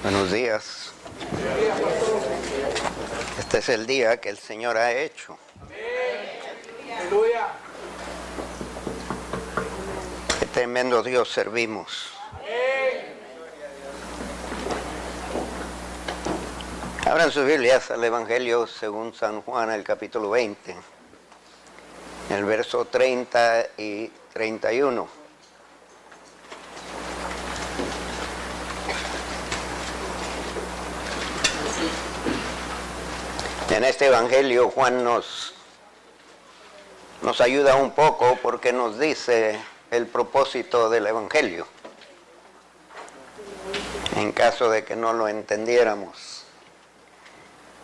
Buenos días. Este es el día que el Señor ha hecho. Aleluya. Qué tremendo Dios servimos. Abran sus Biblias al Evangelio según San Juan, el capítulo 20, el verso 30 y 31. En este Evangelio Juan nos ayuda un poco porque nos dice el propósito del Evangelio, en caso de que no lo entendiéramos.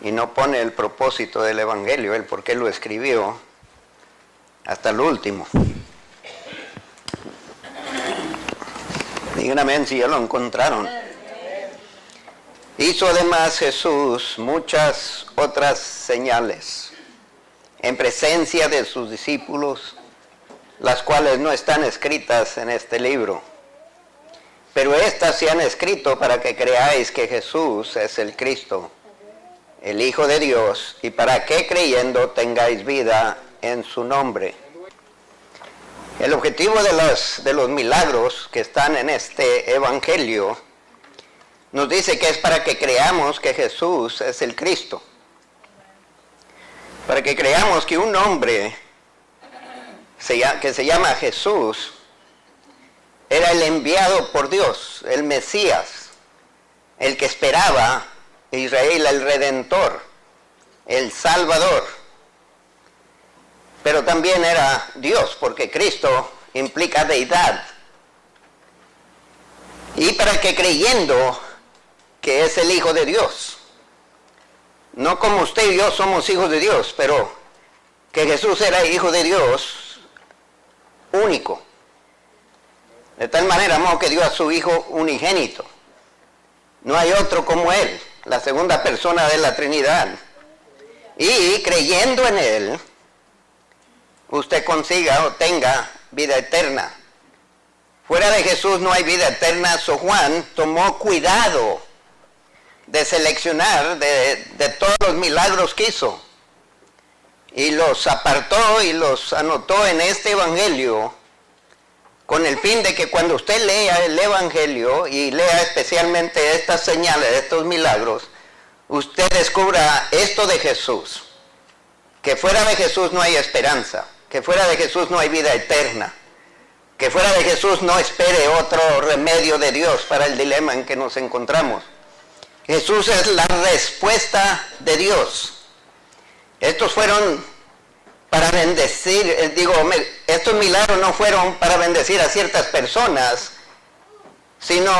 Y no pone el propósito del Evangelio, el por qué lo escribió, hasta el último. Digan amén si ya lo encontraron. Hizo además Jesús muchas otras señales en presencia de sus discípulos, las cuales no están escritas en este libro. Pero estas se han escrito para que creáis que Jesús es el Cristo, el Hijo de Dios, y para que creyendo tengáis vida en su nombre. El objetivo de los milagros que están en este Evangelio nos dice que es para que creamos que Jesús es el Cristo. Para que creamos que un hombre que se llama Jesús era el enviado por Dios, el Mesías, el que esperaba Israel, el Redentor, el Salvador. Pero también era Dios, porque Cristo implica deidad. Y para que creyendo que es el Hijo de Dios, no como usted y yo somos hijos de Dios, pero que Jesús era Hijo de Dios único. De tal manera amó que dio a su Hijo unigénito. No hay otro como Él, la segunda persona de la Trinidad. Y creyendo en Él, usted consiga o tenga vida eterna. Fuera de Jesús no hay vida eterna. So Juan tomó cuidado de seleccionar de todos los milagros que hizo, y los apartó y los anotó en este Evangelio, con el fin de que cuando usted lea el Evangelio y lea especialmente estas señales, estos milagros, usted descubra esto de Jesús, que fuera de Jesús no hay esperanza, que fuera de Jesús no hay vida eterna, que fuera de Jesús no espere otro remedio de Dios para el dilema en que nos encontramos. Jesús es la respuesta de Dios. Estos fueron para bendecir, estos milagros no fueron para bendecir a ciertas personas, sino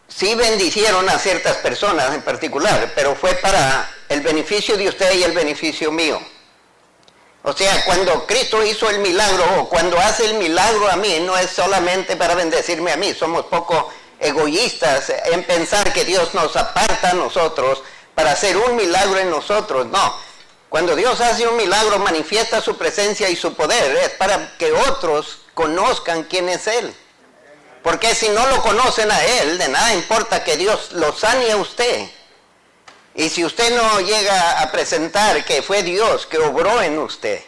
sí bendicieron a ciertas personas en particular, pero fue para el beneficio de usted y el beneficio mío. O sea, cuando Cristo hizo el milagro, o cuando hace el milagro a mí, no es solamente para bendecirme a mí. Somos poco egoístas en pensar que Dios nos aparta a nosotros para hacer un milagro en nosotros. No, cuando Dios hace un milagro manifiesta su presencia y su poder, es para que otros conozcan quién es Él. Porque si no lo conocen a Él, de nada importa que Dios lo sane a usted. Y si usted no llega a presentar que fue Dios que obró en usted,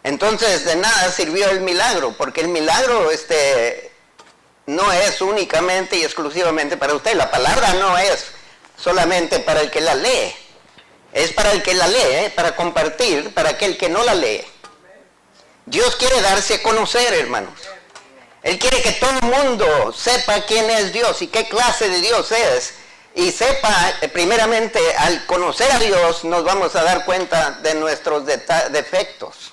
entonces de nada sirvió el milagro, porque el milagro no es únicamente y exclusivamente para usted. La palabra no es solamente para el que la lee, es para el que la lee, para compartir, para aquel que no la lee. Dios quiere darse a conocer, hermanos. Él quiere que todo el mundo sepa quién es Dios y qué clase de Dios es. Y sepa, primeramente, al conocer a Dios, nos vamos a dar cuenta de nuestros defectos.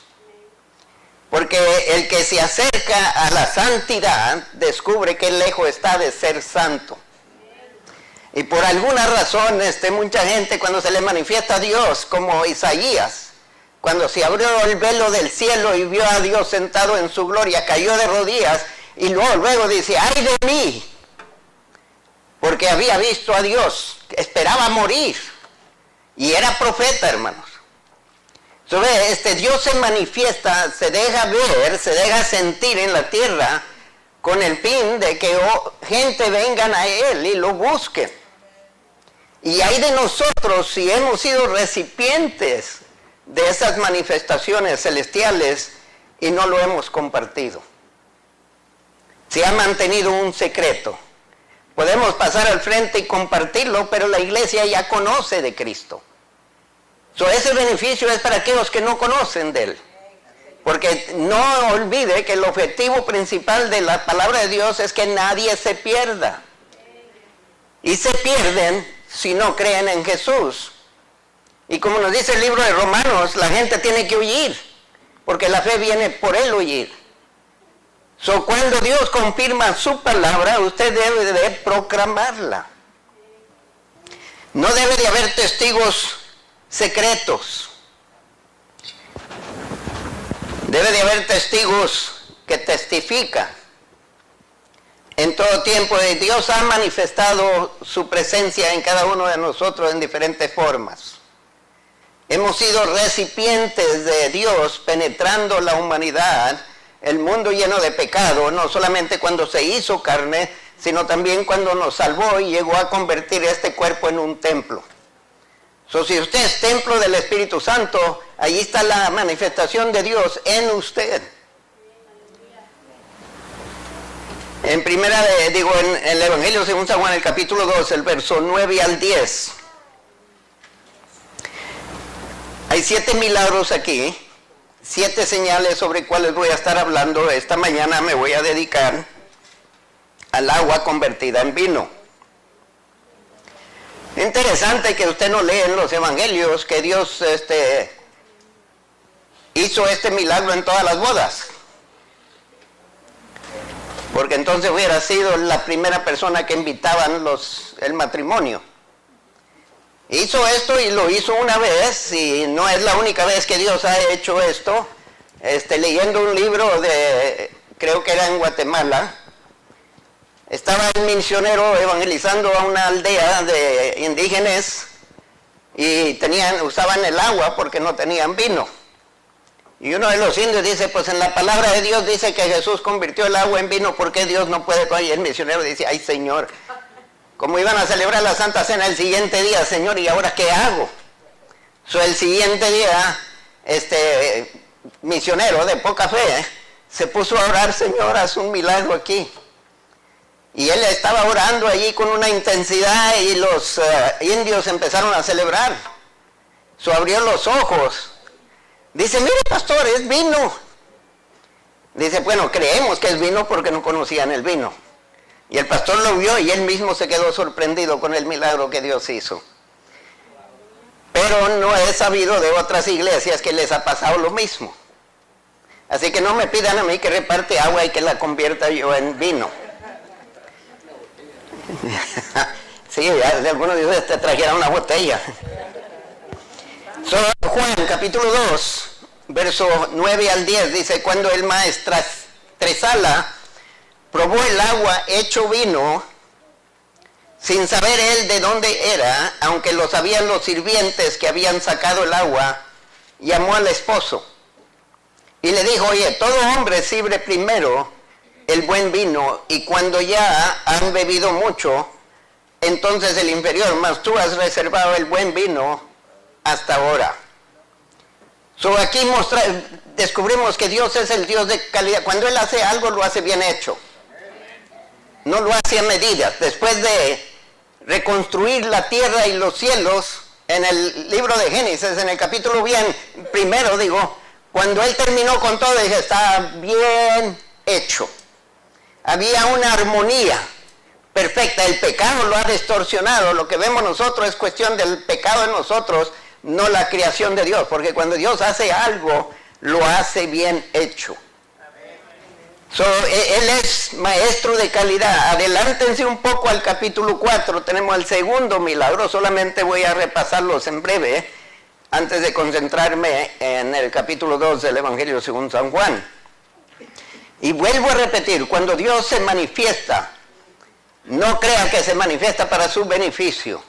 Porque el que se acerca a la santidad descubre que lejos está de ser santo. Y por alguna razón, mucha gente cuando se le manifiesta a Dios, como Isaías, cuando se abrió el velo del cielo y vio a Dios sentado en su gloria, cayó de rodillas y luego dice, ¡ay de mí! Porque había visto a Dios, esperaba morir, y era profeta, hermanos. Dios se manifiesta, se deja ver, se deja sentir en la tierra con el fin de que gente vengan a Él y lo busquen. Y hay de nosotros si hemos sido recipientes de esas manifestaciones celestiales y no lo hemos compartido. Se ha mantenido un secreto. Podemos pasar al frente y compartirlo, pero la iglesia ya conoce de Cristo. Ese beneficio es para aquellos que no conocen de Él. Porque no olvide que el objetivo principal de la palabra de Dios es que nadie se pierda. Y se pierden si no creen en Jesús. Y como nos dice el libro de Romanos, la gente tiene que oír, porque la fe viene por el oír. Cuando Dios confirma su palabra, usted debe de proclamarla. No debe de haber testigos secretos. Debe de haber testigos que testifican. En todo tiempo Dios ha manifestado su presencia en cada uno de nosotros en diferentes formas. Hemos sido recipientes de Dios penetrando la humanidad, el mundo lleno de pecado, no solamente cuando se hizo carne, sino también cuando nos salvó y llegó a convertir este cuerpo en un templo. Si usted es templo del Espíritu Santo, ahí está la manifestación de Dios en usted. En el Evangelio según San Juan, el capítulo 2, el verso 9 al 10. Hay 7 milagros aquí, 7 señales sobre cuáles voy a estar hablando. Esta mañana me voy a dedicar al agua convertida en vino. Interesante que usted no lee en los evangelios que Dios hizo este milagro en todas las bodas. Porque entonces hubiera sido la primera persona que invitaban el matrimonio. Hizo esto y lo hizo una vez, y no es la única vez que Dios ha hecho esto. Leyendo un libro creo que era en Guatemala, estaba el misionero evangelizando a una aldea de indígenas y usaban el agua porque no tenían vino. Y uno de los indios dice, pues en la palabra de Dios dice que Jesús convirtió el agua en vino, ¿por qué Dios no puede? Y el misionero dice, ay Señor, como iban a celebrar la Santa Cena el siguiente día, Señor, ¿y ahora qué hago? El siguiente día, misionero de poca fe, se puso a orar, Señor, haz un milagro aquí. Y él estaba orando allí con una intensidad y los indios empezaron a celebrar. Abrió los ojos. Dice, mire pastor, es vino. Dice, bueno, creemos que es vino porque no conocían el vino. Y el pastor lo vio y él mismo se quedó sorprendido con el milagro que Dios hizo. Pero no he sabido de otras iglesias que les ha pasado lo mismo. Así que no me pidan a mí que reparte agua y que la convierta yo en vino. Sí, algunos de ustedes te trajeron una botella. Juan capítulo 2, verso 9 al 10 dice, cuando el maestresala probó el agua hecho vino, sin saber él de dónde era, aunque lo sabían los sirvientes que habían sacado el agua, llamó al esposo y le dijo, oye, todo hombre sirve primero el buen vino, y cuando ya han bebido mucho, entonces el inferior, mas tú has reservado el buen vino hasta ahora. Aquí descubrimos que Dios es el Dios de calidad. Cuando Él hace algo, lo hace bien hecho. No lo hace a medidas. Después de reconstruir la tierra y los cielos, en el libro de Génesis, en el capítulo primero, cuando Él terminó con todo, dije, está bien hecho. Había una armonía perfecta. El pecado lo ha distorsionado. Lo que vemos nosotros es cuestión del pecado en nosotros, no la creación de Dios, porque cuando Dios hace algo, lo hace bien hecho. Él es maestro de calidad. Adelántense un poco al capítulo 4, tenemos el segundo milagro, solamente voy a repasarlos en breve, antes de concentrarme en el capítulo 2 del Evangelio según San Juan. Y vuelvo a repetir, cuando Dios se manifiesta, no crea que se manifiesta para su beneficio.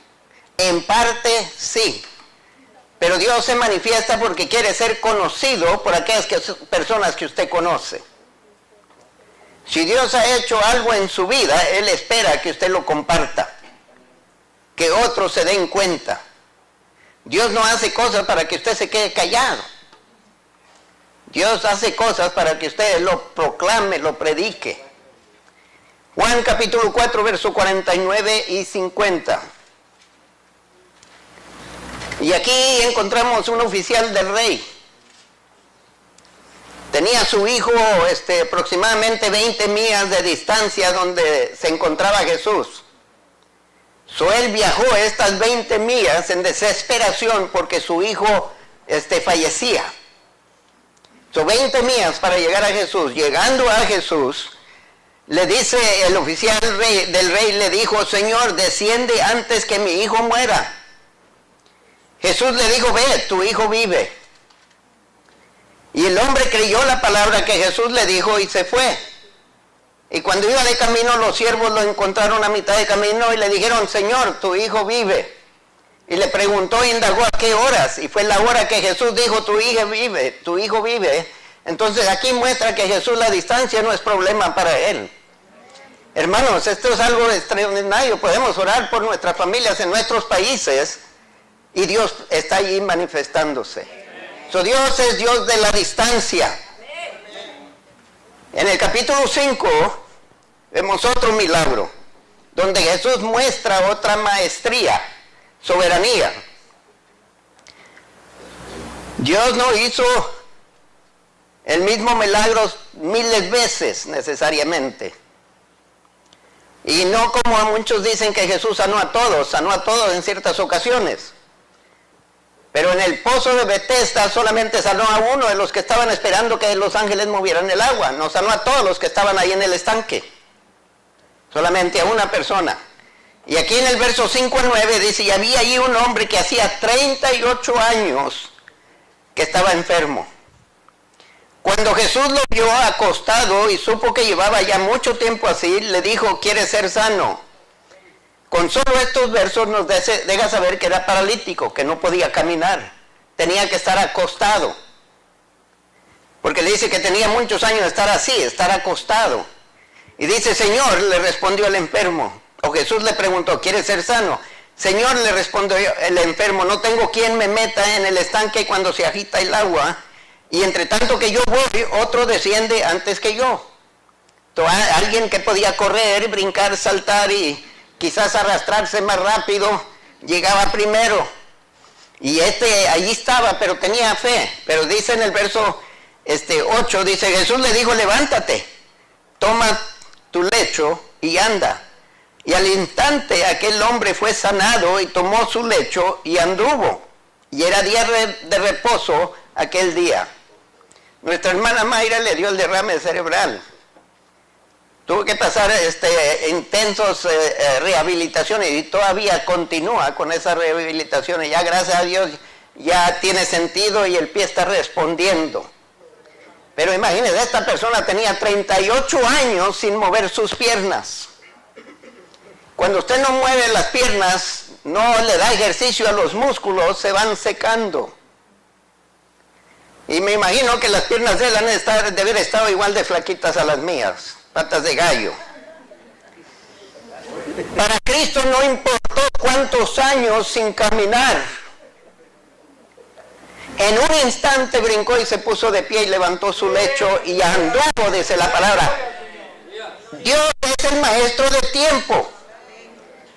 En parte sí, pero Dios se manifiesta porque quiere ser conocido por aquellas personas que usted conoce. Si Dios ha hecho algo en su vida, Él espera que usted lo comparta, que otros se den cuenta. Dios no hace cosas para que usted se quede callado. Dios hace cosas para que usted lo proclame, lo predique. Juan capítulo 4, verso 49 y 50. Y aquí encontramos un oficial del rey. Tenía a su hijo aproximadamente 20 millas de distancia donde se encontraba Jesús. Él viajó estas 20 millas en desesperación porque su hijo fallecía. 20 millas para llegar a Jesús. Llegando a Jesús, le dice el oficial del rey, le dijo: Señor, desciende antes que mi hijo muera. Jesús le dijo: ve, tu hijo vive. Y el hombre creyó la palabra que Jesús le dijo y se fue. Y cuando iba de camino, los siervos lo encontraron a mitad de camino y le dijeron: Señor, tu hijo vive. Y le preguntó e indagó a qué horas. Y fue la hora que Jesús dijo: tu hijo vive, tu hijo vive. Entonces aquí muestra que Jesús, la distancia no es problema para él. Hermanos, esto es algo extraordinario. Podemos orar por nuestras familias en nuestros países y Dios está allí manifestándose. Dios es Dios de la distancia. En el capítulo 5 vemos otro milagro, donde Jesús muestra otra maestría, soberanía. Dios no hizo el mismo milagro miles veces necesariamente. Y no como muchos dicen que Jesús sanó a todos en ciertas ocasiones. Pero en el pozo de Betesda solamente sanó a uno de los que estaban esperando que los ángeles movieran el agua. No sanó a todos los que estaban ahí en el estanque. Solamente a una persona. Y aquí en el verso 5 al 9 dice: y había allí un hombre que hacía 38 años que estaba enfermo. Cuando Jesús lo vio acostado y supo que llevaba ya mucho tiempo así, le dijo: ¿quieres ser sano? Con solo estos versos nos deja saber que era paralítico, que no podía caminar. Tenía que estar acostado. Porque le dice que tenía muchos años de estar así, estar acostado. Y dice: Señor, le respondió el enfermo. O Jesús le preguntó: ¿quieres ser sano? Señor, le respondió el enfermo, no tengo quien me meta en el estanque cuando se agita el agua. Y entre tanto que yo voy, otro desciende antes que yo. Alguien que podía correr, brincar, saltar y quizás arrastrarse más rápido, llegaba primero. Y allí estaba, pero tenía fe. Pero dice en el verso 8, dice: Jesús le dijo: levántate, toma tu lecho y anda. Y al instante aquel hombre fue sanado y tomó su lecho y anduvo. Y era día de reposo aquel día. Nuestra hermana Mayra le dio el derrame cerebral. Tuvo que pasar intensos rehabilitaciones y todavía continúa con esas rehabilitaciones. Ya gracias a Dios ya tiene sentido y el pie está respondiendo. Pero imagínense, esta persona tenía 38 años sin mover sus piernas. Cuando usted no mueve las piernas, no le da ejercicio a los músculos, se van secando. Y me imagino que las piernas de él han de haber estado igual de flaquitas a las mías. Patas de gallo. Para Cristo no importó cuántos años sin caminar. En un instante brincó y se puso de pie y levantó su lecho y anduvo, dice la palabra. Dios es el maestro de tiempo.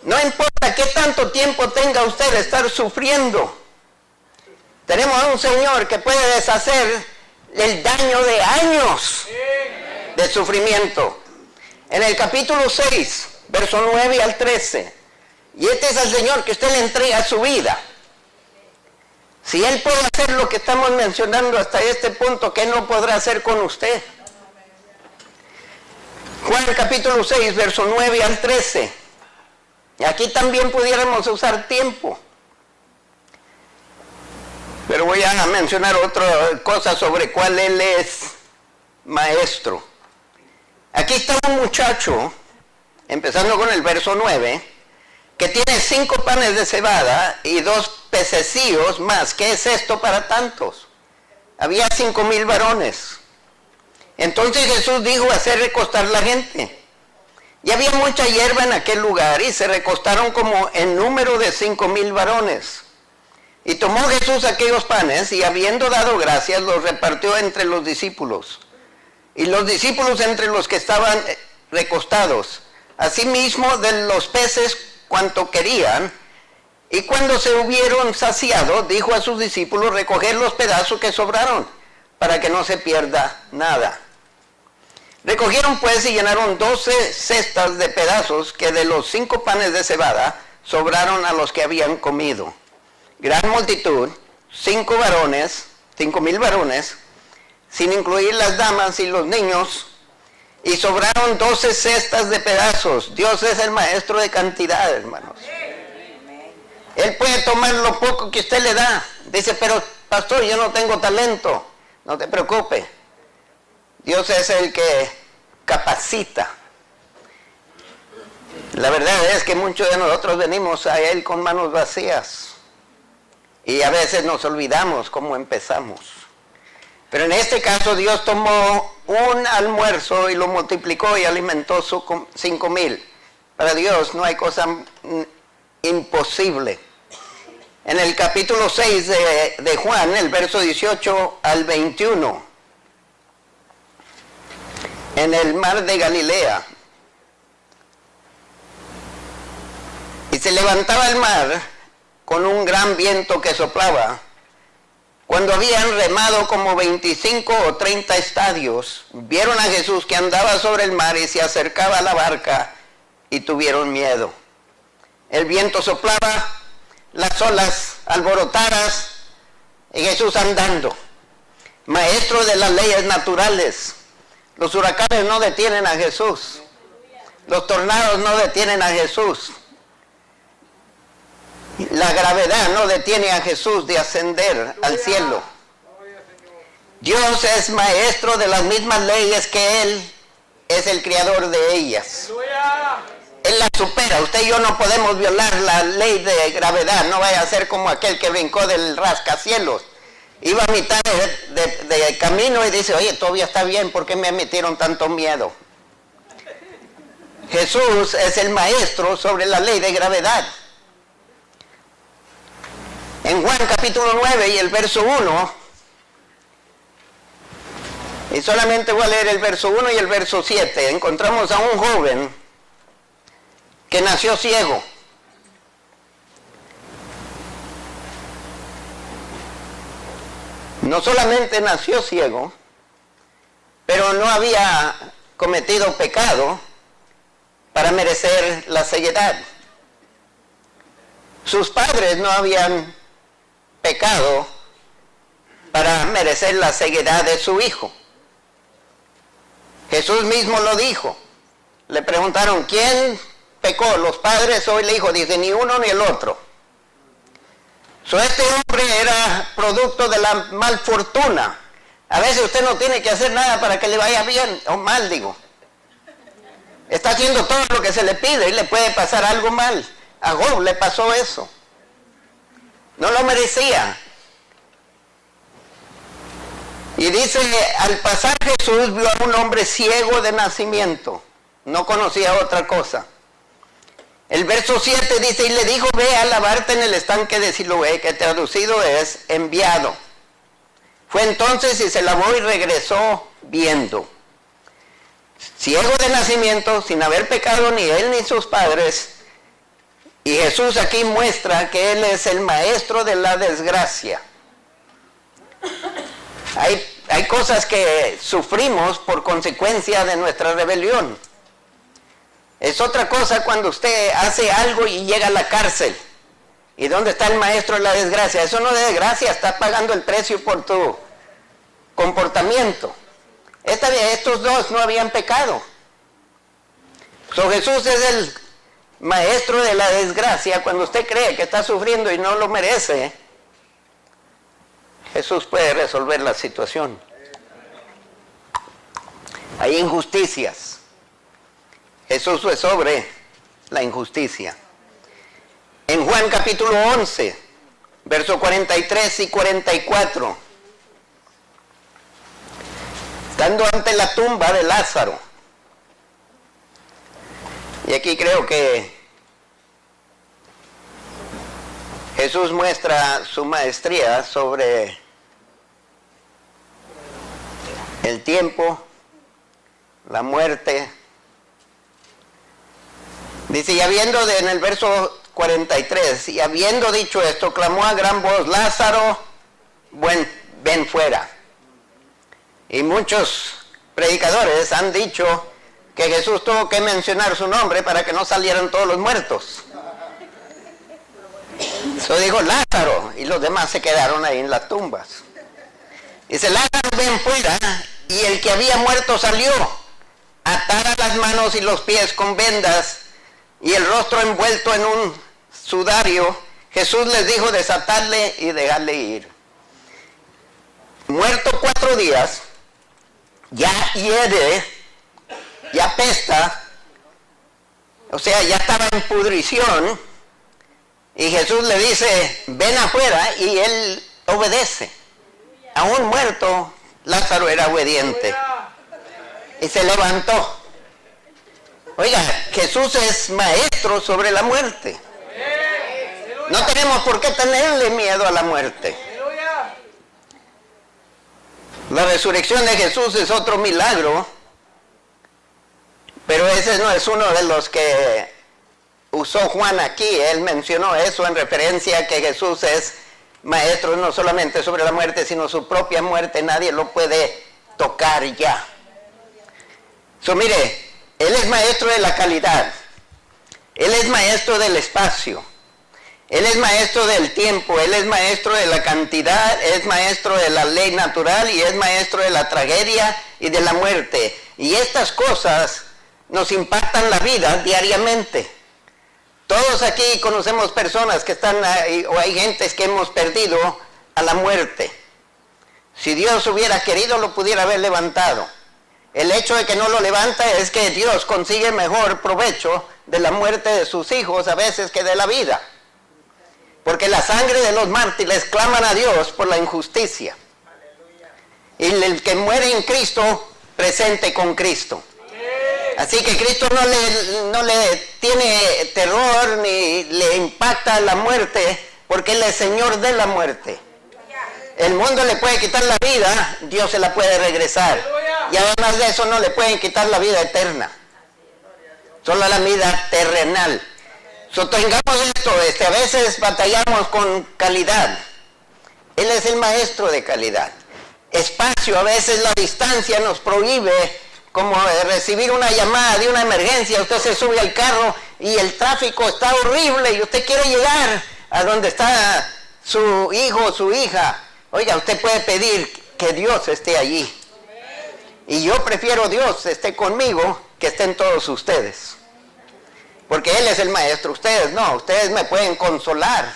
No importa qué tanto tiempo tenga usted de estar sufriendo. Tenemos a un Señor que puede deshacer el daño de años de sufrimiento. En el capítulo 6, verso 9 al 13. Y este es el Señor que usted le entrega su vida. Si Él puede hacer lo que estamos mencionando hasta este punto, ¿qué no podrá hacer con usted? Juan capítulo 6, verso 9 al 13. Y aquí también pudiéramos usar tiempo. Pero voy a mencionar otra cosa sobre cuál Él es maestro. Aquí está un muchacho, empezando con el verso 9, que tiene 5 panes de cebada y 2 pececillos más. ¿Qué es esto para tantos? Había 5,000 varones. Entonces Jesús dijo hacer recostar la gente. Y había mucha hierba en aquel lugar y se recostaron como en número de 5,000 varones. Y tomó Jesús aquellos panes y habiendo dado gracias los repartió entre los discípulos. Y los discípulos entre los que estaban recostados. Asimismo de los peces cuanto querían. Y cuando se hubieron saciado, dijo a sus discípulos recoger los pedazos que sobraron, para que no se pierda nada. Recogieron pues y llenaron 12 cestas de pedazos que de los 5 panes de cebada sobraron a los que habían comido. Gran multitud, 5,000 varones, sin incluir las damas y los niños, y sobraron 12 cestas de pedazos. Dios es el maestro de cantidad, hermanos. Él puede tomar lo poco que usted le da. Dice, pero pastor, yo no tengo talento. No te preocupes. Dios es el que capacita. La verdad es que muchos de nosotros venimos a Él con manos vacías. Y a veces nos olvidamos cómo empezamos. Pero en este caso Dios tomó un almuerzo y lo multiplicó y alimentó 5,000. Para Dios no hay cosa imposible. En el capítulo 6 de Juan, el verso 18 al 21, en el mar de Galilea, y se levantaba el mar con un gran viento que soplaba. Cuando habían remado como 25 o 30 estadios, vieron a Jesús que andaba sobre el mar y se acercaba a la barca y tuvieron miedo. El viento soplaba, las olas alborotadas y Jesús andando. Maestro de las leyes naturales. Los huracanes no detienen a Jesús. Los tornados no detienen a Jesús. La gravedad no detiene a Jesús de ascender al cielo. Dios es maestro de las mismas leyes que Él es el creador de ellas. Él la supera. Usted y yo no podemos violar la ley de gravedad. No vaya a ser como aquel que brincó del rascacielos. Iba a mitad de camino y dice, oye, todavía está bien, ¿por qué me metieron tanto miedo? Jesús es el maestro sobre la ley de gravedad. En Juan capítulo 9 y el verso 1, y solamente voy a leer el verso 1 y el verso 7, encontramos a un joven que nació ciego. No solamente nació ciego, pero no había cometido pecado para merecer la ceguedad. Sus padres no habían pecado para merecer la ceguedad de su hijo. Jesús mismo lo dijo. Le preguntaron, ¿quién pecó, los padres o el hijo? Dice, ni uno ni el otro. Este hombre era producto de la malfortuna. A veces usted no tiene que hacer nada para que le vaya bien o mal, digo. Está haciendo todo lo que se le pide y le puede pasar algo mal. A Job le pasó eso. No lo merecía. Y dice, al pasar Jesús vio a un hombre ciego de nacimiento. No conocía otra cosa. El verso 7 dice, y le dijo, ve a lavarte en el estanque de Siloé, que traducido es enviado. Fue entonces y se lavó y regresó viendo. Ciego de nacimiento, sin haber pecado ni él ni sus padres. Y Jesús aquí muestra que Él es el maestro de la desgracia. Hay cosas que sufrimos por consecuencia de nuestra rebelión. Es otra cosa cuando usted hace algo y llega a la cárcel. ¿Y dónde está el maestro de la desgracia? Eso no es desgracia, está pagando el precio por tu comportamiento. Estos dos no habían pecado. Jesús es el maestro de la desgracia. Cuando usted cree que está sufriendo y no lo merece, Jesús puede resolver la situación. Hay injusticias. Jesús es sobre la injusticia. En Juan capítulo 11, versos 43 y 44, estando ante la tumba de Lázaro. Y aquí creo que Jesús muestra su maestría sobre el tiempo, la muerte. Dice, y habiendo en el verso 43, y habiendo dicho esto, clamó a gran voz, Lázaro, ven fuera. Y muchos predicadores han dicho que Jesús tuvo que mencionar su nombre para que no salieran todos los muertos. Eso dijo Lázaro, y los demás se quedaron ahí en las tumbas. Dice, Lázaro, ven fuera, y el que había muerto salió, atada las manos y los pies con vendas, y el rostro envuelto en un sudario. Jesús les dijo desatarle y dejarle ir. Muerto 4 días, ya hiede, ya apesta, o sea, ya estaba en pudrición, y Jesús le dice, ven afuera, y él obedece. Aún muerto, Lázaro era obediente, y se levantó. Oiga, Jesús es maestro sobre la muerte. No tenemos por qué tenerle miedo a la muerte. La resurrección de Jesús es otro milagro, pero ese no es uno de los que usó Juan aquí. Él mencionó eso en referencia a que Jesús es maestro no solamente sobre la muerte, sino su propia muerte. Nadie lo puede tocar ya. Mire, Él es maestro de la calidad, Él es maestro del espacio, Él es maestro del tiempo, Él es maestro de la cantidad, es maestro de la ley natural y es maestro de la tragedia y de la muerte. Y estas cosas nos impactan la vida diariamente. Todos aquí conocemos personas que están ahí, o hay gentes que hemos perdido a la muerte. Si Dios hubiera querido, lo pudiera haber levantado. El hecho de que no lo levanta es que Dios consigue mejor provecho de la muerte de sus hijos a veces que de la vida. Porque la sangre de los mártires claman a Dios por la injusticia. Y el que muere en Cristo, presente con Cristo. Así que Cristo no le tiene terror ni le impacta la muerte, porque Él es Señor de la muerte. El mundo le puede quitar la vida, Dios se la puede regresar. Y además de eso no le pueden quitar la vida eterna. Solo la vida terrenal. Tengamos esto, a veces batallamos con calidad. Él es el maestro de calidad. Espacio, a veces la distancia nos prohíbe, como recibir una llamada de una emergencia. Usted se sube al carro y el tráfico está horrible y usted quiere llegar a donde está su hijo o su hija. Oiga, usted puede pedir que Dios esté allí. Y yo prefiero Dios esté conmigo que estén todos ustedes. Porque Él es el maestro, ustedes no, ustedes me pueden consolar.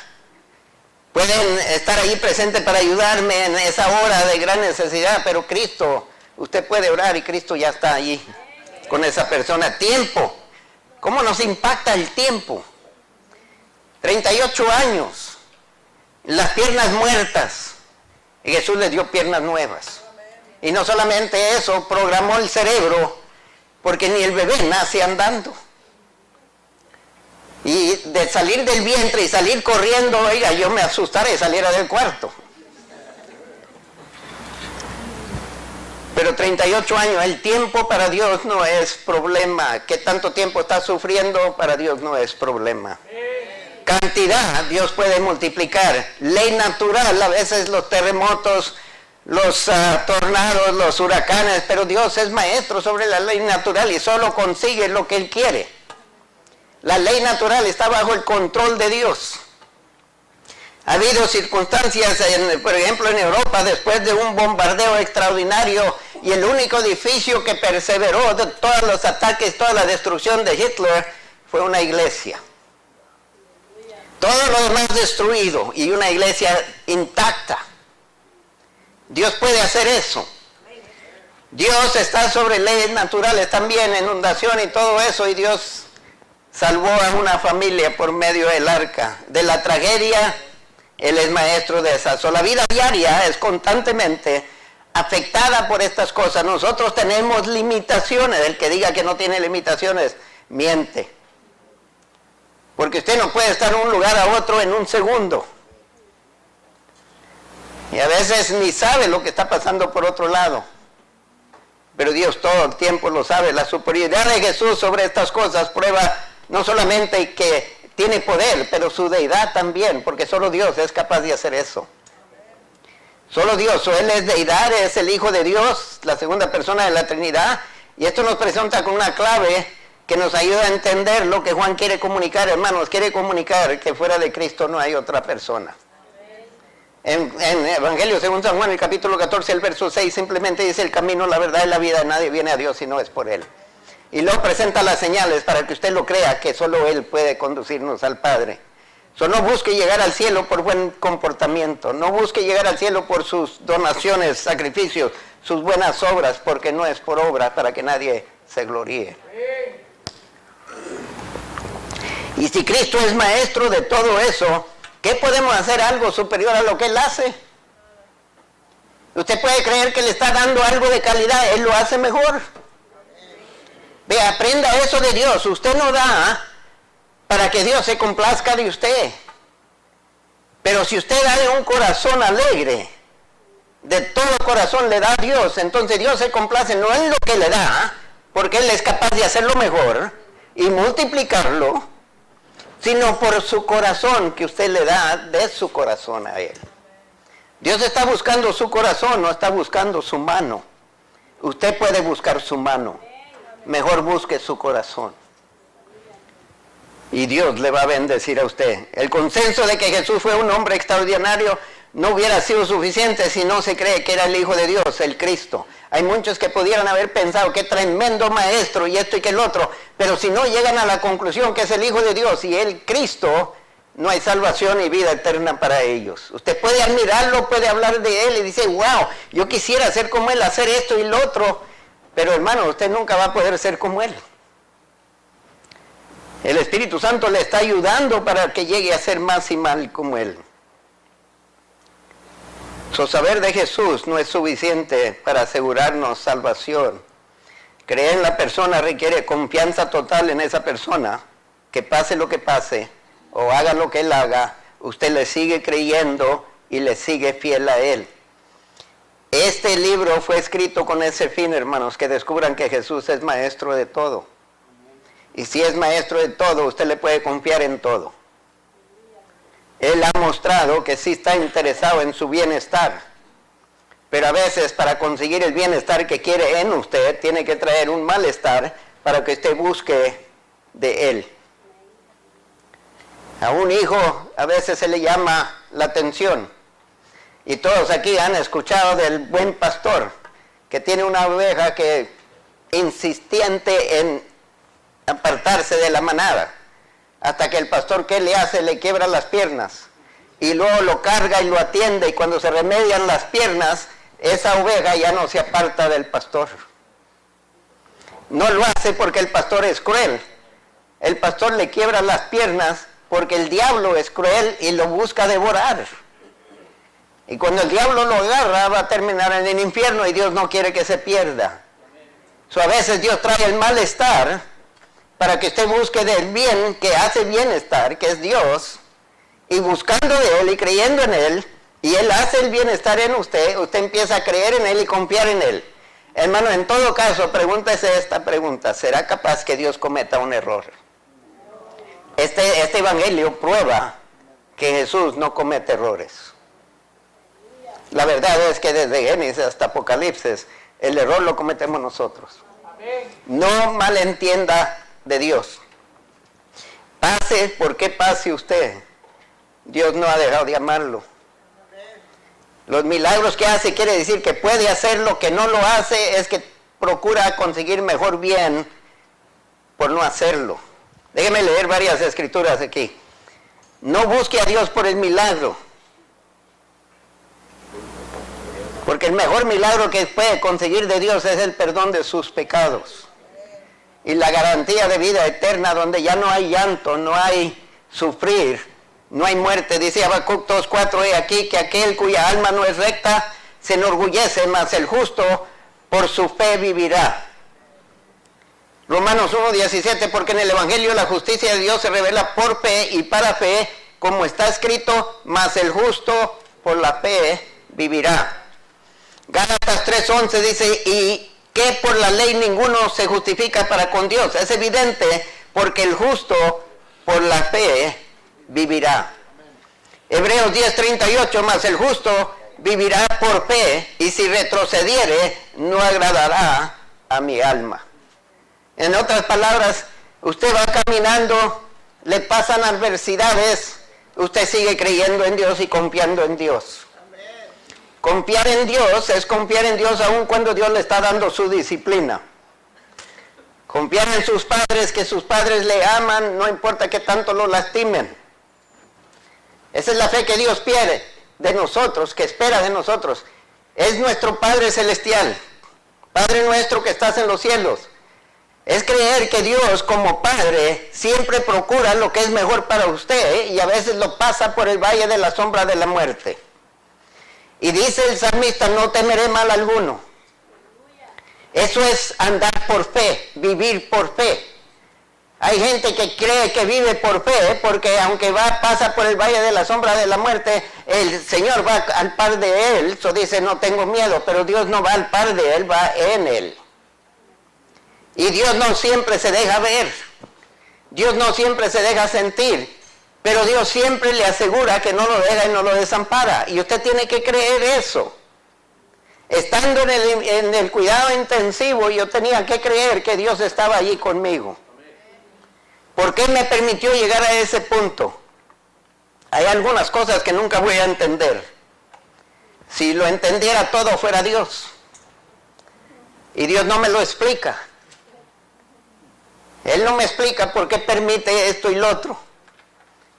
Pueden estar ahí presentes para ayudarme en esa hora de gran necesidad, pero Cristo, usted puede orar y Cristo ya está allí con esa persona. Tiempo, ¿cómo nos impacta el tiempo? 38 años, las piernas muertas, y Jesús les dio piernas nuevas. Y no solamente eso, programó el cerebro, porque ni el bebé nace andando. Y de salir del vientre y salir corriendo, oiga, yo me asustaré, saliera del cuarto. Pero 38 años, el tiempo para Dios no es problema. ¿Qué tanto tiempo está sufriendo? Para Dios no es problema. Cantidad, Dios puede multiplicar. Ley natural, a veces los terremotos, los tornados, los huracanes, pero Dios es maestro sobre la ley natural y solo consigue lo que Él quiere. La ley natural está bajo el control de Dios. Ha habido circunstancias, por ejemplo en Europa, después de un bombardeo extraordinario, y el único edificio que perseveró de todos los ataques, toda la destrucción de Hitler, fue una iglesia. Todo lo demás destruido y una iglesia intacta. Dios puede hacer eso. Dios está sobre leyes naturales también, inundación y todo eso, y Dios salvó a una familia por medio del arca. De la tragedia, Él es maestro de esa. La vida diaria es constantemente afectada por estas cosas. Nosotros tenemos limitaciones. El que diga que no tiene limitaciones, miente. Porque usted no puede estar de un lugar a otro en un segundo. Y a veces ni sabe lo que está pasando por otro lado. Pero Dios todo el tiempo lo sabe. La superioridad de Jesús sobre estas cosas prueba no solamente que tiene poder, pero su deidad también, porque solo Dios es capaz de hacer eso. Solo Dios, Él es deidad, es el Hijo de Dios, la segunda persona de la Trinidad, y esto nos presenta con una clave que nos ayuda a entender lo que Juan quiere comunicar, hermanos. Quiere comunicar que fuera de Cristo no hay otra persona. En Evangelio según San Juan, el capítulo 14, el verso 6, simplemente dice: el camino, la verdad y la vida, nadie viene a Dios si no es por Él. Y luego presenta las señales para que usted lo crea, que solo Él puede conducirnos al Padre. No busque llegar al cielo por buen comportamiento, no busque llegar al cielo por sus donaciones, sacrificios, sus buenas obras, porque no es por obra para que nadie se gloríe. Y si Cristo es maestro de todo eso, ¿qué podemos hacer algo superior a lo que Él hace? Usted puede creer que le está dando algo de calidad, Él lo hace mejor. Ve, aprenda eso de Dios. Usted no da para que Dios se complazca de usted. Pero si usted da de un corazón alegre, de todo corazón le da a Dios, entonces Dios se complace no en lo que le da, porque Él es capaz de hacerlo mejor y multiplicarlo, sino por su corazón que usted le da de su corazón a Él. Dios está buscando su corazón, no está buscando su mano. Usted puede buscar su mano, mejor busque su corazón. Y Dios le va a bendecir a usted. El consenso de que Jesús fue un hombre extraordinario no hubiera sido suficiente si no se cree que era el Hijo de Dios, el Cristo. Hay muchos que pudieran haber pensado: qué tremendo maestro y esto y que el otro. Pero si no llegan a la conclusión que es el Hijo de Dios y el Cristo, no hay salvación y vida eterna para ellos. Usted puede admirarlo, puede hablar de Él y dice: wow, yo quisiera ser como Él, hacer esto y lo otro. Pero hermano, usted nunca va a poder ser como Él. El Espíritu Santo le está ayudando para que llegue a ser más y más como Él. Saber de Jesús no es suficiente para asegurarnos salvación. Creer en la persona requiere confianza total en esa persona. Que pase lo que pase, o haga lo que Él haga, usted le sigue creyendo y le sigue fiel a Él. Este libro fue escrito con ese fin, hermanos, que descubran que Jesús es maestro de todo. Y si es maestro de todo, usted le puede confiar en todo. Él ha mostrado que sí está interesado en su bienestar. Pero a veces, para conseguir el bienestar que quiere en usted, tiene que traer un malestar para que usted busque de Él. A un hijo a veces se le llama la atención. Y todos aquí han escuchado del buen pastor, que tiene una oveja que insistente en apartarse de la manada, hasta que el pastor, ¿qué le hace? Le quiebra las piernas, y luego lo carga y lo atiende, y cuando se remedian las piernas, esa oveja ya no se aparta del pastor. No lo hace porque el pastor es cruel. El pastor le quiebra las piernas porque el diablo es cruel y lo busca devorar. Y cuando el diablo lo agarra, va a terminar en el infierno, y Dios no quiere que se pierda. A veces Dios trae el malestar para que usted busque del bien que hace bienestar, que es Dios, y buscando de Él y creyendo en Él, y Él hace el bienestar en usted, usted empieza a creer en Él y confiar en Él. Hermano, en todo caso, pregúntese esta pregunta: ¿será capaz que Dios cometa un error? Este evangelio prueba que Jesús no comete errores. La verdad es que desde Génesis hasta Apocalipsis, el error lo cometemos nosotros. No malentienda de Dios. Pase porque pase usted, Dios no ha dejado de amarlo. Los milagros que hace quiere decir que puede hacer. Lo que no lo hace es que procura conseguir mejor bien por no hacerlo. Déjeme leer varias escrituras aquí. No busque a Dios por el milagro, porque el mejor milagro que puede conseguir de Dios es el perdón de sus pecados y la garantía de vida eterna, donde ya no hay llanto, no hay sufrir, no hay muerte. Dice Habacuc 2:4: he aquí que aquel cuya alma no es recta se enorgullece, mas el justo por su fe vivirá. Romanos 1:17, porque en el Evangelio la justicia de Dios se revela por fe y para fe, como está escrito, mas el justo por la fe vivirá. Gálatas 3:11 dice, y que por la ley ninguno se justifica para con Dios. Es evidente, porque el justo por la fe vivirá. Hebreos 10:38, mas el justo vivirá por fe, y si retrocediere, no agradará a mi alma. En otras palabras, usted va caminando, le pasan adversidades, usted sigue creyendo en Dios y confiando en Dios. Confiar en Dios es confiar en Dios aun cuando Dios le está dando su disciplina. Confiar en sus padres, que sus padres le aman, no importa que tanto lo lastimen. Esa es la fe que Dios pide de nosotros, que espera de nosotros. Es nuestro Padre Celestial, Padre nuestro que estás en los cielos. Es creer que Dios como Padre siempre procura lo que es mejor para usted, y a veces lo pasa por el valle de la sombra de la muerte. Y dice el salmista, no temeré mal alguno. Eso es andar por fe, vivir por fe. Hay gente que cree que vive por fe, porque aunque pasa por el valle de la sombra de la muerte, el Señor va al par de él. Eso dice, no tengo miedo, pero Dios no va al par de él, va en él. Y Dios no siempre se deja ver, Dios no siempre se deja sentir, pero Dios siempre le asegura que no lo deja y no lo desampara. Y usted tiene que creer eso. Estando en el cuidado intensivo, yo tenía que creer que Dios estaba allí conmigo. ¿Por qué me permitió llegar a ese punto? Hay algunas cosas que nunca voy a entender. Si lo entendiera todo fuera Dios. Y Dios no me lo explica. Él no me explica por qué permite esto y lo otro.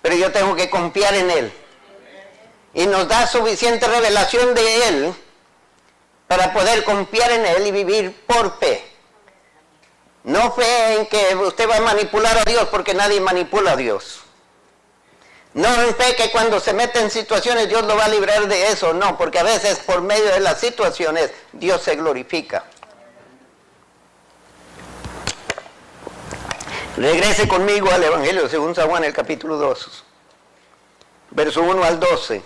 Pero yo tengo que confiar en Él. Y nos da suficiente revelación de Él para poder confiar en Él y vivir por fe. No fe en que usted va a manipular a Dios, porque nadie manipula a Dios. No en fe que cuando se mete en situaciones Dios lo va a librar de eso. No, porque a veces por medio de las situaciones Dios se glorifica. Regrese conmigo al Evangelio según San Juan, el capítulo 2, verso 1 al 12.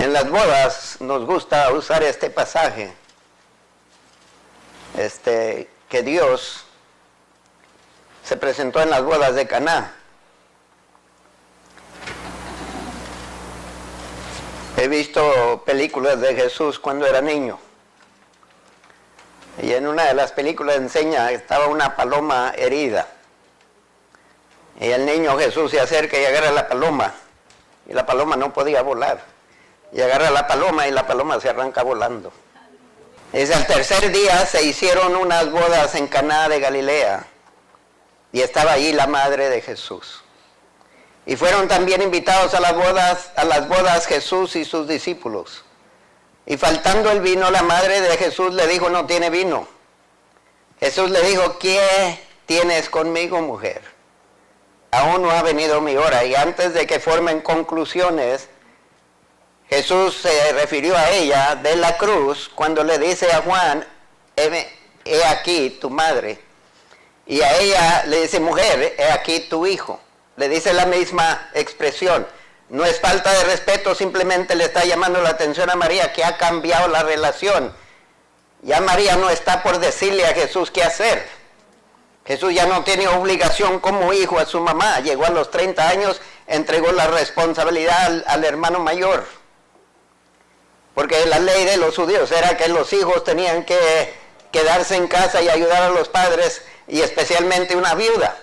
En las bodas nos gusta usar este pasaje, que Dios se presentó en las bodas de Caná. He visto películas de Jesús cuando era niño. Y en una de las películas enseña, estaba una paloma herida. Y el niño Jesús se acerca y agarra la paloma. Y la paloma no podía volar. Y agarra la paloma y la paloma se arranca volando. Dice, al tercer día se hicieron unas bodas en Caná de Galilea. Y estaba allí la madre de Jesús. Y fueron también invitados a las bodas Jesús y sus discípulos. Y faltando el vino, la madre de Jesús le dijo, no tiene vino. Jesús le dijo, ¿qué tienes conmigo, mujer? Aún no ha venido mi hora. Y antes de que formen conclusiones, Jesús se refirió a ella de la cruz cuando le dice a Juan, he aquí tu madre. Y a ella le dice, mujer, he aquí tu hijo. Le dice la misma expresión. No es falta de respeto, simplemente le está llamando la atención a María, que ha cambiado la relación. Ya María no está por decirle a Jesús qué hacer. Jesús ya no tiene obligación como hijo a su mamá. Llegó a los 30 años, entregó la responsabilidad al hermano mayor. Porque la ley de los judíos era que los hijos tenían que quedarse en casa y ayudar a los padres, y especialmente una viuda.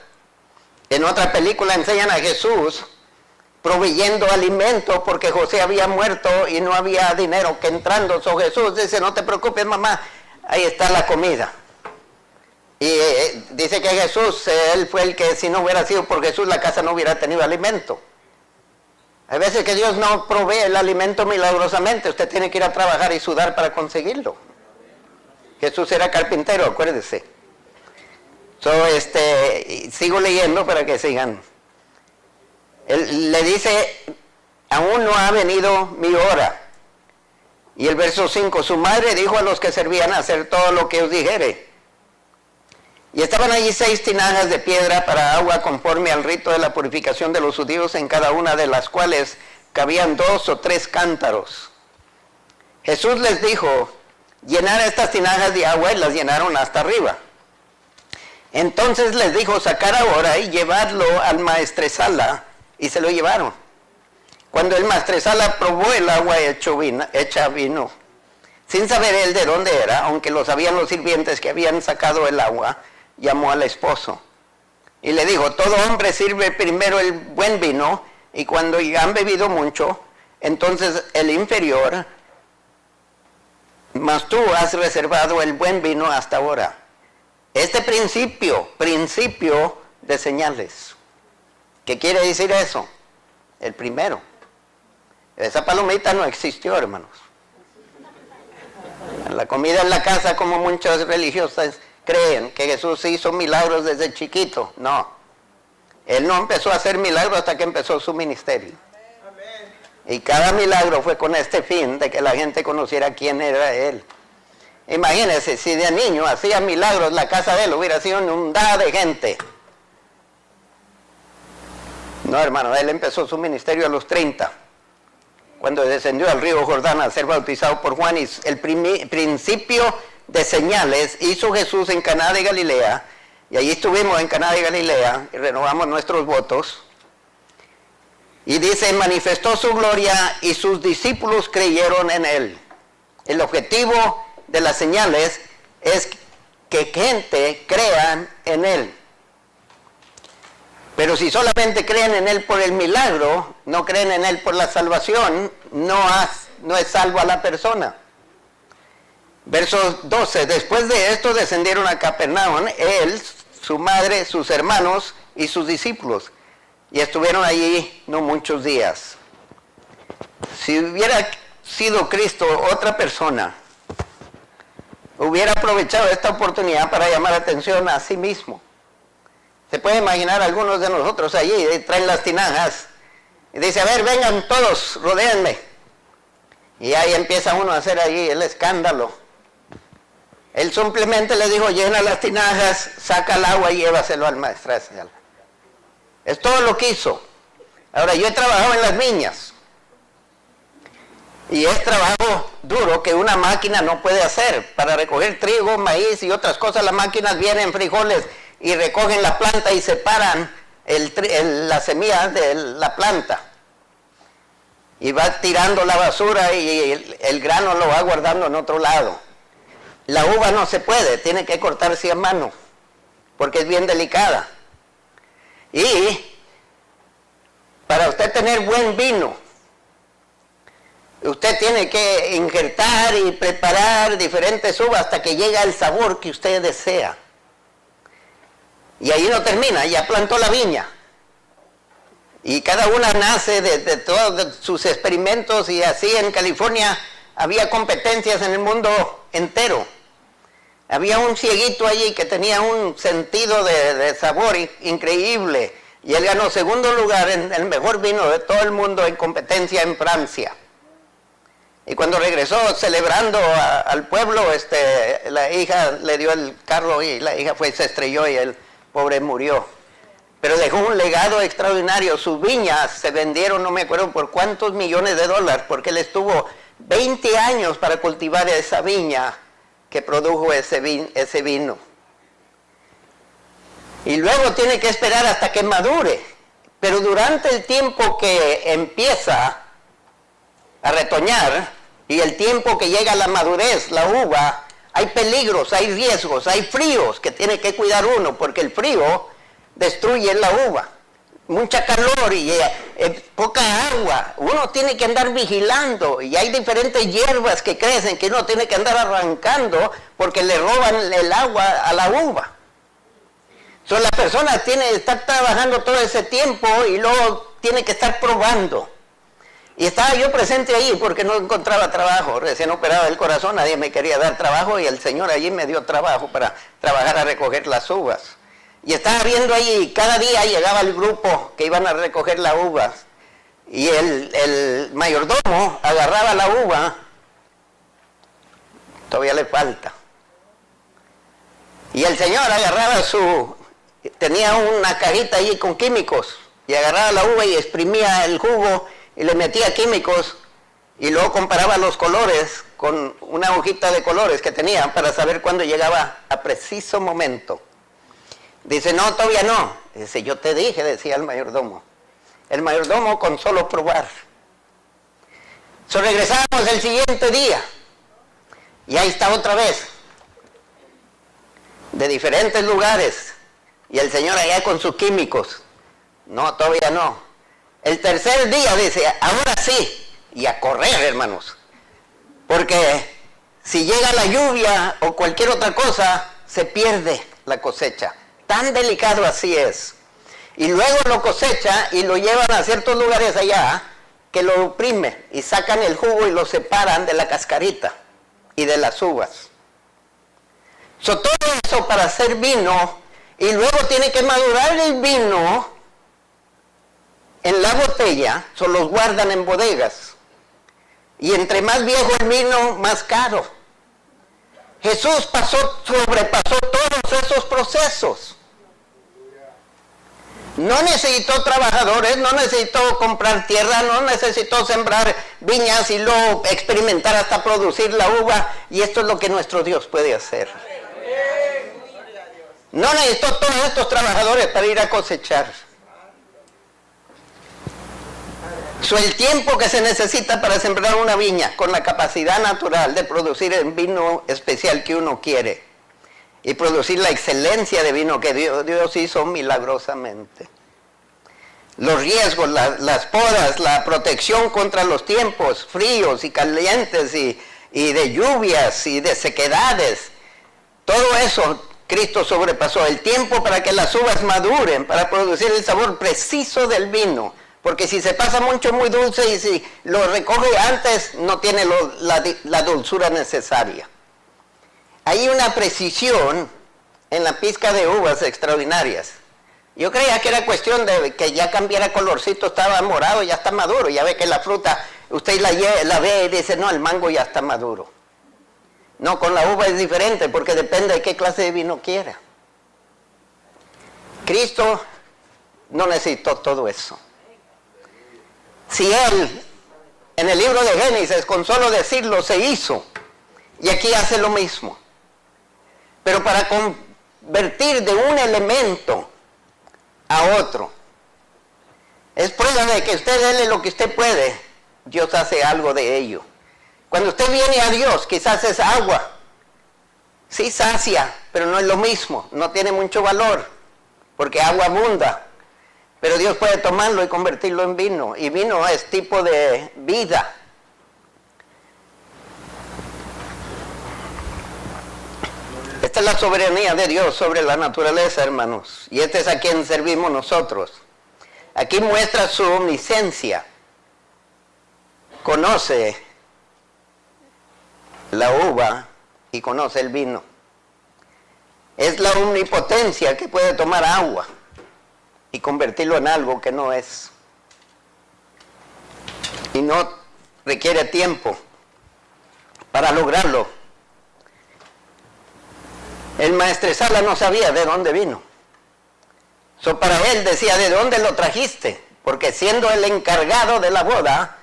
En otra película enseñan a Jesús proveyendo alimento porque José había muerto y no había dinero que entrando. So Jesús dice, no te preocupes, mamá, ahí está la comida. Y dice que Jesús, él fue el que, si no hubiera sido por Jesús, la casa no hubiera tenido alimento. Hay veces que Dios no provee el alimento milagrosamente, usted tiene que ir a trabajar y sudar para conseguirlo. Jesús era carpintero, acuérdese. Sigo leyendo para que sigan. Él le dice, aún no ha venido mi hora. Y el verso 5, su madre dijo a los que servían hacer todo lo que os dijere. Y estaban allí 6 tinajas de piedra para agua conforme al rito de la purificación de los judíos, en cada una de las cuales cabían 2 o 3 cántaros. Jesús les dijo, llenar estas tinajas de agua, y las llenaron hasta arriba. Entonces les dijo, sacar ahora y llevarlo al maestresala, y se lo llevaron. Cuando el maestresala probó el agua hecha vino, sin saber él de dónde era, aunque lo sabían los sirvientes que habían sacado el agua, llamó al esposo y le dijo, todo hombre sirve primero el buen vino, y cuando han bebido mucho, entonces el inferior, mas tú has reservado el buen vino hasta ahora. Este principio de señales. ¿Qué quiere decir eso? El primero. Esa palomita no existió, hermanos. La comida en la casa, como muchos religiosos creen que Jesús hizo milagros desde chiquito. No. Él no empezó a hacer milagros hasta que empezó su ministerio. Y cada milagro fue con este fin de que la gente conociera quién era Él. Imagínense, si de niño hacía milagros, la casa de Él hubiera sido inundada de gente. No, hermano, Él empezó su ministerio a los 30. Cuando descendió al río Jordán a ser bautizado por Juan, y el principio de señales hizo Jesús en Caná de Galilea, y allí estuvimos en Caná de Galilea y renovamos nuestros votos. Y dice, manifestó su gloria y sus discípulos creyeron en él. El objetivo de las señales es que gente crea en él. Pero si solamente creen en él por el milagro, no creen en él por la salvación, no es salva la persona. Verso 12, después de esto descendieron a Capernaum, él, su madre, sus hermanos y sus discípulos, y estuvieron allí no muchos días. Si hubiera sido Cristo otra persona, hubiera aprovechado esta oportunidad para llamar atención a sí mismo. Se puede imaginar algunos de nosotros allí, traen las tinajas, y dice, a ver, vengan todos, rodéenme. Y ahí empieza uno a hacer allí el escándalo. Él simplemente le dijo, llena las tinajas, saca el agua y llévaselo al maestro. Es todo lo que hizo. Ahora, yo he trabajado en las viñas. Y es trabajo duro que una máquina no puede hacer. Para recoger trigo, maíz y otras cosas, las máquinas vienen frijoles y recogen la planta y separan la semilla de la planta. Y va tirando la basura y el grano lo va guardando en otro lado. La uva no se puede, tiene que cortarse a mano, porque es bien delicada. Y para usted tener buen vino, usted tiene que injertar y preparar diferentes uvas hasta que llegue el sabor que usted desea. Y ahí no termina, ya plantó la viña. Y cada una nace de todos sus experimentos, y así en California había competencias en el mundo entero. Había un cieguito allí que tenía un sentido de sabor increíble, y él ganó segundo lugar en el mejor vino de todo el mundo en competencia en Francia. Y cuando regresó celebrando al pueblo, la hija le dio el carro y la hija fue y se estrelló y el pobre murió. Pero dejó un legado extraordinario. Sus viñas se vendieron, no me acuerdo por cuántos millones de dólares, porque él estuvo 20 años para cultivar esa viña que produjo ese vino. Y luego tiene que esperar hasta que madure. Pero durante el tiempo que empieza a retoñar y el tiempo que llega a la madurez, la uva, hay peligros, hay riesgos, hay fríos que tiene que cuidar uno, porque el frío destruye la uva. Mucha calor y poca agua. Uno tiene que andar vigilando, y hay diferentes hierbas que crecen que uno tiene que andar arrancando porque le roban el agua a la uva. Entonces la persona tiene que estar trabajando todo ese tiempo y luego tiene que estar probando. Y estaba yo presente ahí porque no encontraba trabajo, recién operado del corazón, nadie me quería dar trabajo, y el Señor allí me dio trabajo para trabajar a recoger las uvas. Y estaba viendo ahí, cada día llegaba el grupo que iban a recoger las uvas. Y el mayordomo agarraba la uva, todavía le falta. Y el señor agarraba tenía una cajita allí con químicos, y agarraba la uva y exprimía el jugo y le metía químicos, y luego comparaba los colores con una hojita de colores que tenía para saber cuándo llegaba a preciso momento. Dice, no, todavía no. Dice, yo te dije, decía el mayordomo. El mayordomo con solo probar. Regresamos el siguiente día, y ahí está otra vez, de diferentes lugares, y el señor allá con sus químicos. No, todavía no. El tercer día dice, ahora sí, y a correr, hermanos, porque si llega la lluvia o cualquier otra cosa, se pierde la cosecha. Tan delicado así es. Y luego lo cosecha y lo llevan a ciertos lugares allá que lo oprimen y sacan el jugo y lo separan de la cascarita y de las uvas. Todo eso para hacer vino, y luego tiene que madurar el vino en la botella, los guardan en bodegas. Y entre más viejo el vino, más caro. Jesús sobrepasó todos esos procesos. No necesitó trabajadores, no necesitó comprar tierra, no necesitó sembrar viñas y luego experimentar hasta producir la uva. Y esto es lo que nuestro Dios puede hacer. No necesitó todos estos trabajadores para ir a cosechar. El tiempo que se necesita para sembrar una viña con la capacidad natural de producir el vino especial que uno quiere y producir la excelencia de vino que Dios hizo milagrosamente. Los riesgos, las podas, la protección contra los tiempos fríos y calientes y de lluvias y de sequedades, todo eso Cristo sobrepasó. El tiempo para que las uvas maduren, para producir el sabor preciso del vino. Porque si se pasa mucho muy dulce y si lo recoge antes, no tiene la dulzura necesaria. Hay una precisión en la pizca de uvas extraordinarias. Yo creía que era cuestión de que ya cambiara colorcito, estaba morado, ya está maduro. Ya ve que la fruta, usted la ve y dice, no, el mango ya está maduro. No, con la uva es diferente porque depende de qué clase de vino quiera. Cristo no necesitó todo eso. Si Él, en el libro de Génesis, con solo decirlo, se hizo, y aquí hace lo mismo. Pero para convertir de un elemento a otro, es prueba de que usted dele lo que usted puede, Dios hace algo de ello. Cuando usted viene a Dios, quizás es agua, sí sacia, pero no es lo mismo, no tiene mucho valor, porque agua abunda. Pero Dios puede tomarlo y convertirlo en vino. Y vino es tipo de vida. Esta es la soberanía de Dios sobre la naturaleza, hermanos. Y este es a quien servimos nosotros. Aquí muestra su omnisciencia. Conoce la uva y conoce el vino. Es la omnipotencia que puede tomar agua y convertirlo en algo que no es. Y no requiere tiempo para lograrlo. El maestresala no sabía de dónde vino. Para él decía, ¿de dónde lo trajiste? Porque siendo el encargado de la boda,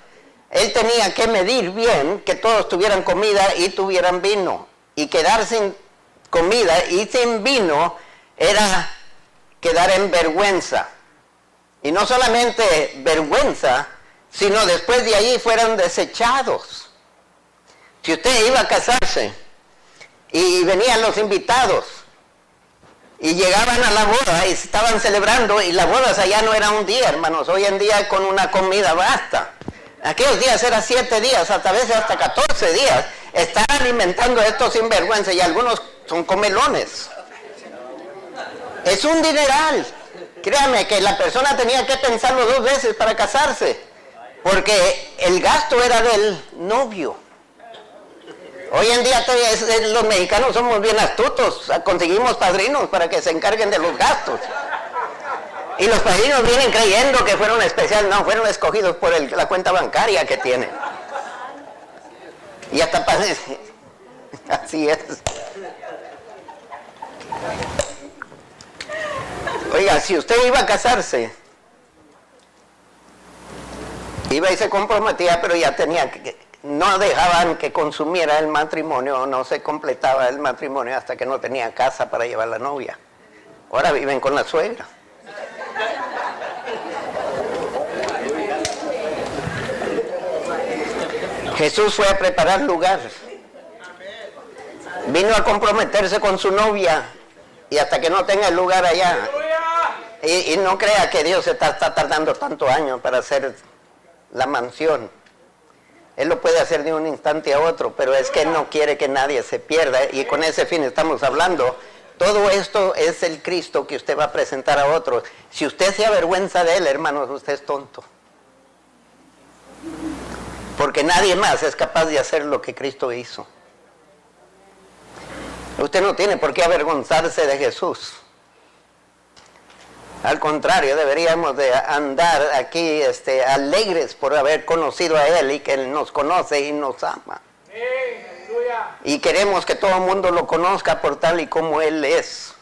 él tenía que medir bien que todos tuvieran comida y tuvieran vino. Y quedar sin comida y sin vino era quedar en vergüenza. Y no solamente vergüenza, sino después de allí fueron desechados. Si usted iba a casarse y venían los invitados y llegaban a la boda y estaban celebrando, y las bodas allá no era un día, hermanos, hoy en día con una comida basta. Aquellos días era 7 días, hasta veces hasta 14 días, están alimentando a estos sinvergüenza, y algunos son comelones. Es un dineral. Créame que la persona tenía que pensarlo 2 veces para casarse, porque el gasto era del novio. Hoy en día los mexicanos somos bien astutos, conseguimos padrinos para que se encarguen de los gastos. Y los padrinos vienen creyendo que fueron especiales. No, fueron escogidos por la cuenta bancaria que tienen. Y hasta parece. Así es. Oiga, si usted iba a casarse, iba y se comprometía, pero ya tenía que, no dejaban que consumiera el matrimonio, no se completaba el matrimonio hasta que no tenía casa para llevar la novia. Ahora viven con la suegra. Jesús fue a preparar lugar. Vino a comprometerse con su novia y hasta que no tenga el lugar allá. Y no crea que Dios está tardando tantos años para hacer la mansión. Él lo puede hacer de un instante a otro, pero es que Él no quiere que nadie se pierda. Y con ese fin estamos hablando. Todo esto es el Cristo que usted va a presentar a otros. Si usted se avergüenza de Él, hermanos, usted es tonto. Porque nadie más es capaz de hacer lo que Cristo hizo. Usted no tiene por qué avergonzarse de Jesús. Al contrario, deberíamos de andar aquí alegres por haber conocido a Él y que Él nos conoce y nos ama. Y queremos que todo el mundo lo conozca por tal y como Él es.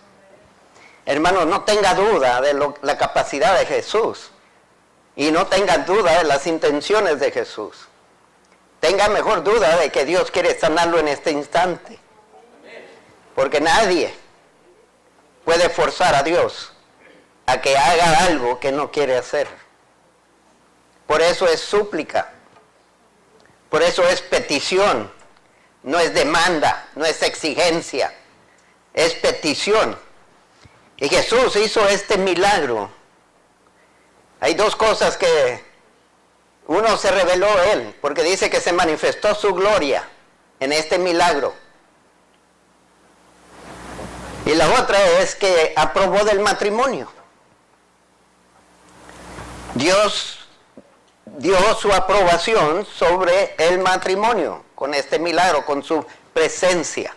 Hermanos, no tenga duda de la capacidad de Jesús. Y no tenga duda de las intenciones de Jesús. Tenga mejor duda de que Dios quiere sanarlo en este instante. Porque nadie puede forzar a Dios a que haga algo que no quiere hacer. Por eso es súplica. Por eso es petición. No es demanda, no es exigencia. Es petición. Y Jesús hizo este milagro. Hay dos cosas que uno se reveló a Él, porque dice que se manifestó su gloria en este milagro. Y la otra es que aprobó del matrimonio. Dios dio su aprobación sobre el matrimonio con este milagro, con su presencia.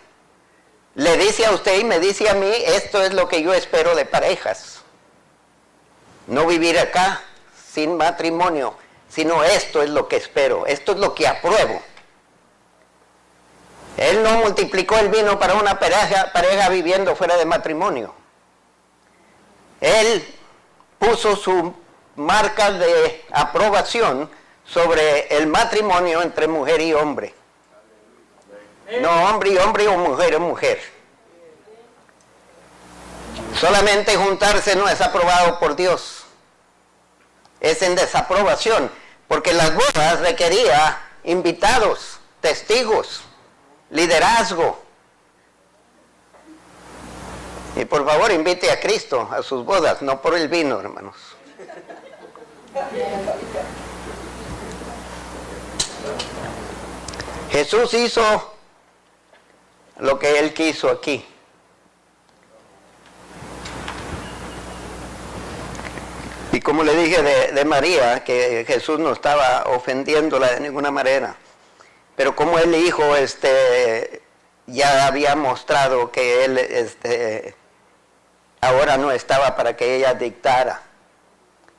Le dice a usted y me dice a mí, esto es lo que yo espero de parejas. No vivir acá sin matrimonio, sino esto es lo que espero, esto es lo que apruebo. Él no multiplicó el vino para una pareja viviendo fuera de matrimonio. Él puso su marca de aprobación sobre el matrimonio entre mujer y hombre. No hombre y hombre o mujer y mujer. Solamente juntarse no es aprobado por Dios. Es en desaprobación, porque las bodas requería invitados, testigos, liderazgo. Y por favor invite a Cristo a sus bodas, no por el vino, hermanos. Jesús hizo lo que Él quiso aquí. Y como le dije de María, que Jesús no estaba ofendiéndola de ninguna manera. Pero como el hijo ya había mostrado que él ahora no estaba para que ella dictara.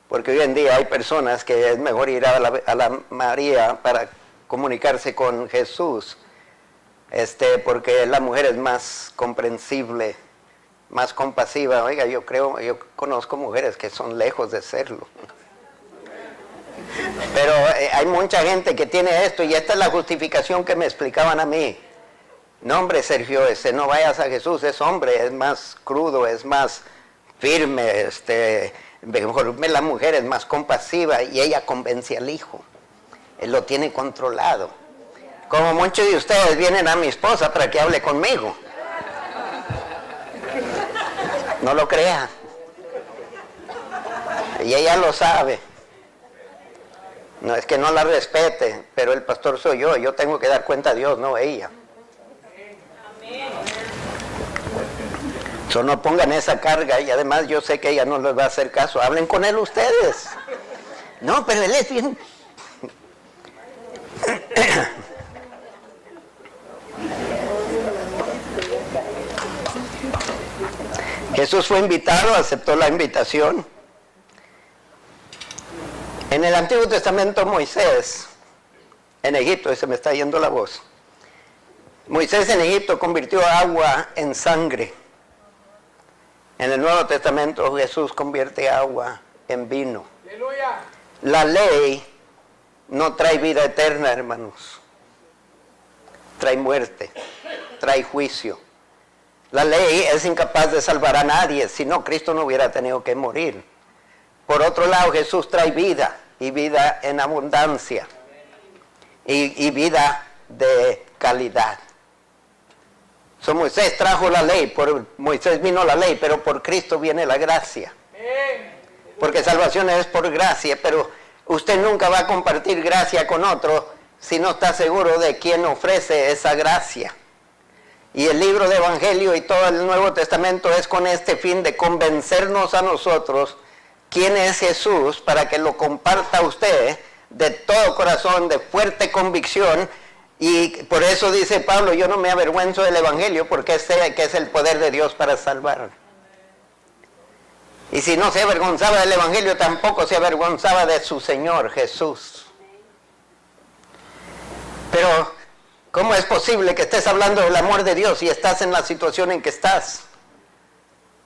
Porque hoy en día hay personas que es mejor ir a la María para comunicarse con Jesús. Porque la mujer es más comprensible, más compasiva. Oiga, yo conozco mujeres que son lejos de serlo. Pero hay mucha gente que tiene esto y esta es la justificación que me explicaban a mí. No, hombre, Sergio, no vayas a Jesús, es hombre, es más crudo, es más firme, mejor la mujer es más compasiva y ella convence al hijo. Él lo tiene controlado. Como muchos de ustedes vienen a mi esposa para que hable conmigo. No lo crea. Y ella lo sabe. No es que no la respete, pero el pastor soy yo. Yo tengo que dar cuenta a Dios, no ella. So, no pongan esa carga y además yo sé que ella no les va a hacer caso. Hablen con él ustedes. No, pero él es bien. Jesús fue invitado, aceptó la invitación En el Antiguo Testamento Moisés, en Egipto, se me está yendo la voz. Moisés en Egipto convirtió agua en sangre. En el Nuevo Testamento Jesús convierte agua en vino. ¡Aleluya! La ley no trae vida eterna, hermanos. Trae muerte, trae juicio. La ley es incapaz de salvar a nadie, si no Cristo no hubiera tenido que morir. Por otro lado, Jesús trae vida, y vida en abundancia, y vida de calidad. Moisés trajo la ley, por Moisés vino la ley, pero por Cristo viene la gracia. Porque salvación es por gracia, pero usted nunca va a compartir gracia con otro si no está seguro de quién ofrece esa gracia. Y el libro de Evangelio y todo el Nuevo Testamento es con este fin de convencernos a nosotros quién es Jesús, para que lo comparta usted de todo corazón, de fuerte convicción. Y por eso dice Pablo, yo no me avergüenzo del Evangelio, porque sé que es el poder de Dios para salvar. Y si no se avergonzaba del Evangelio, tampoco se avergonzaba de su Señor Jesús. Pero, ¿cómo es posible que estés hablando del amor de Dios y estás en la situación en que estás?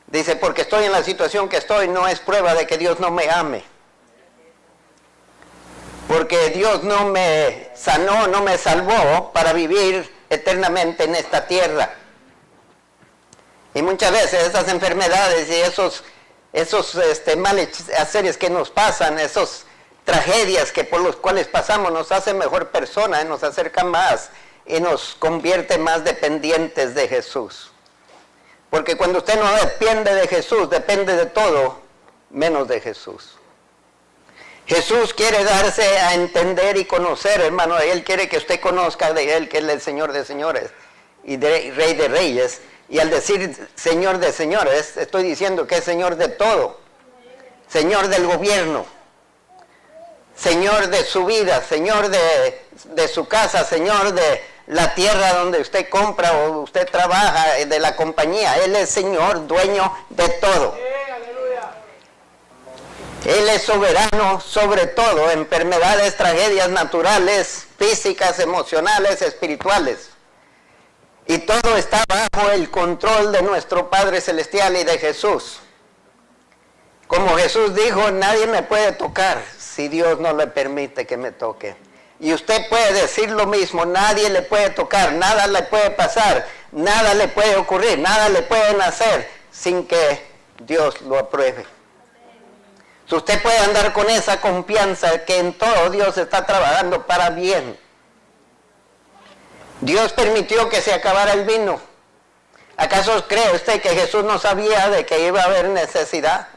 Dice, porque estoy en la situación que estoy, no es prueba de que Dios no me ame. Porque Dios no me sanó, no me salvó para vivir eternamente en esta tierra. Y muchas veces esas enfermedades y esos malestares que nos pasan, esas tragedias que por los cuales pasamos, nos hacen mejor persona, nos acercan más y nos convierte más dependientes de Jesús. Porque cuando usted no depende de Jesús, depende de todo, menos de Jesús. Jesús quiere darse a entender y conocer, hermano. Él quiere que usted conozca de Él, que Él es el Señor de señores y Rey de reyes. Y al decir Señor de señores, estoy diciendo que es Señor de todo. Señor del gobierno. Señor de su vida, Señor de su casa, Señor de la tierra donde usted compra o usted trabaja, de la compañía. Él es Señor, dueño de todo. Él es soberano sobre todo, enfermedades, tragedias naturales, físicas, emocionales, espirituales. Y todo está bajo el control de nuestro Padre Celestial y de Jesús. Como Jesús dijo, nadie me puede tocar si Dios no le permite que me toque. Y usted puede decir lo mismo, nadie le puede tocar, nada le puede pasar, nada le puede ocurrir, nada le pueden hacer sin que Dios lo apruebe. Usted puede andar con esa confianza que en todo Dios está trabajando para bien. Dios permitió que se acabara el vino. ¿Acaso cree usted que Jesús no sabía de que iba a haber necesidad?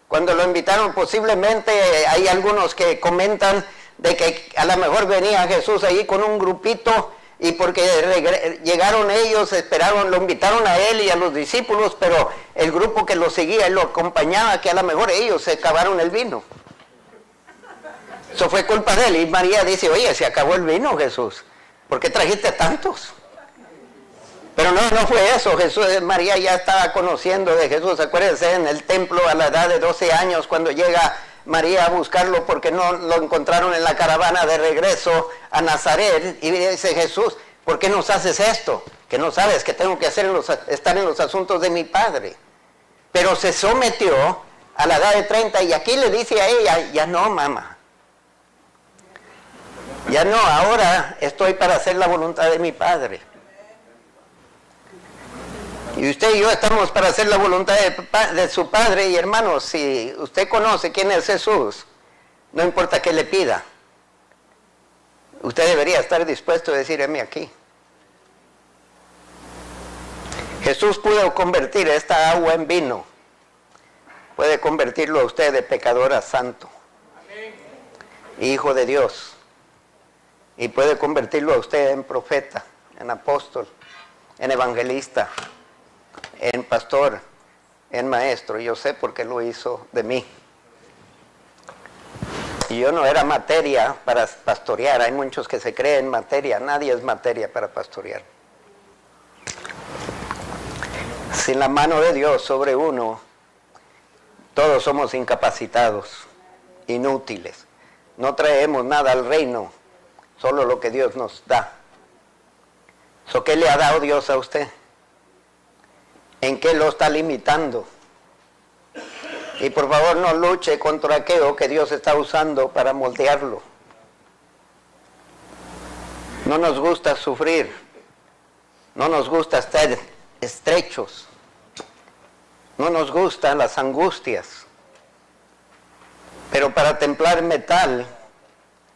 Cuando lo invitaron, posiblemente hay algunos que comentan de que a lo mejor venía Jesús ahí con un grupito, y porque llegaron ellos, esperaron, lo invitaron a él y a los discípulos, pero el grupo que lo seguía y lo acompañaba, que a lo mejor ellos se acabaron el vino. Eso fue culpa de él. Y María dice, oye, se acabó el vino, Jesús, ¿por qué trajiste tantos? Pero no fue eso. María ya estaba conociendo de Jesús. Acuérdense, en el templo a la edad de 12 años, cuando llega María a buscarlo porque no lo encontraron en la caravana de regreso a Nazaret, y dice Jesús, ¿por qué nos haces esto? Que no sabes que tengo que estar en los asuntos de mi Padre. Pero se sometió a la edad de 30, y aquí le dice a ella, ya no, mamá. Ya no, ahora estoy para hacer la voluntad de mi Padre. Y usted y yo estamos para hacer la voluntad de su Padre. Y hermanos, si usted conoce quién es Jesús, no importa qué le pida, usted debería estar dispuesto a decir, heme aquí. Jesús pudo convertir esta agua en vino. Puede convertirlo a usted de pecador a santo, hijo de Dios. Y puede convertirlo a usted en profeta, en apóstol, en evangelista, en pastor, en maestro. Yo sé porque lo hizo de mí. Y yo no era materia para pastorear. Hay muchos que se creen materia. Nadie es materia para pastorear. Sin la mano de Dios sobre uno, todos somos incapacitados. inútiles. No traemos nada al reino, solo lo que Dios nos da. ¿Qué le ha dado Dios a usted? ¿En qué lo está limitando? Y por favor no luche contra aquello que Dios está usando para moldearlo. No nos gusta sufrir, no nos gusta estar estrechos, no nos gustan las angustias. Pero para templar metal